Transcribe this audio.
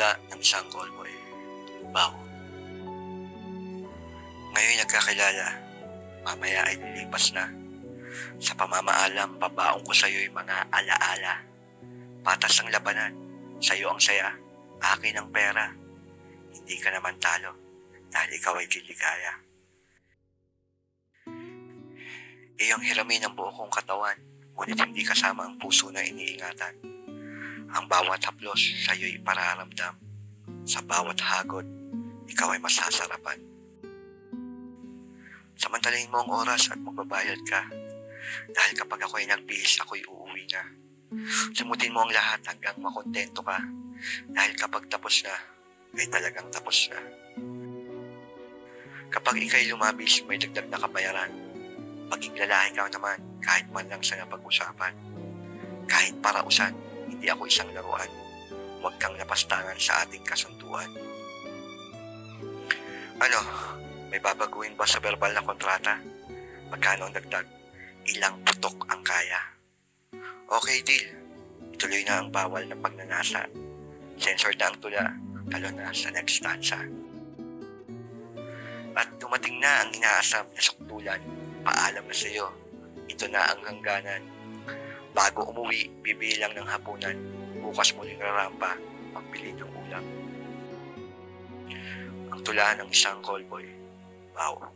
tula ng isang callboy. Wow. Ngayon nagkakilala, mamaya ay lilipas na. Sa pamamaalam, babaong ko sa'yo'y mga alaala. Patas ang labanan, sa'yo ang saya, akin ang pera. Hindi ka naman talo, dahil ikaw ay liligaya. Iyong hiramin ang buo kong katawan, ngunit hindi kasama ang puso na iniingatan. Ang bawat haplos sa'yo'y pararamdam. Sa bawat hagod, ikaw ay masasarapan. Samantalahin mo ang oras at magbabayad ka. Dahil kapag ako'y nagbihis, ako'y uuwi na. Sumutin mo ang lahat hanggang makontento ka. Dahil kapag tapos na, ay talagang tapos na. Kapag ika'y lumabis, may dagdag na kabayaran. Paging lalaki ka naman, kahit man lang sa napag-usapan. Kahit parausan, hindi ako isang laruan. Huwag kang napastangan sa ating kasunduan. Ano, may babaguhin ba sa verbal na kontrata? Magkano ang dagdag? Ilang putok ang kaya? Okay, deal. Ituloy na ang bawal na pagnanasa. Censored na ang tula, talo na sa next stanza. At dumating na ang inaasam na sukdulan. Paalam na sa'yo, ito na ang hangganan. Bago umuwi, bibilang ng hapunan. Bukas muling rarampa, magbili ng ulam. Ang tula ng isang callboy. Wow.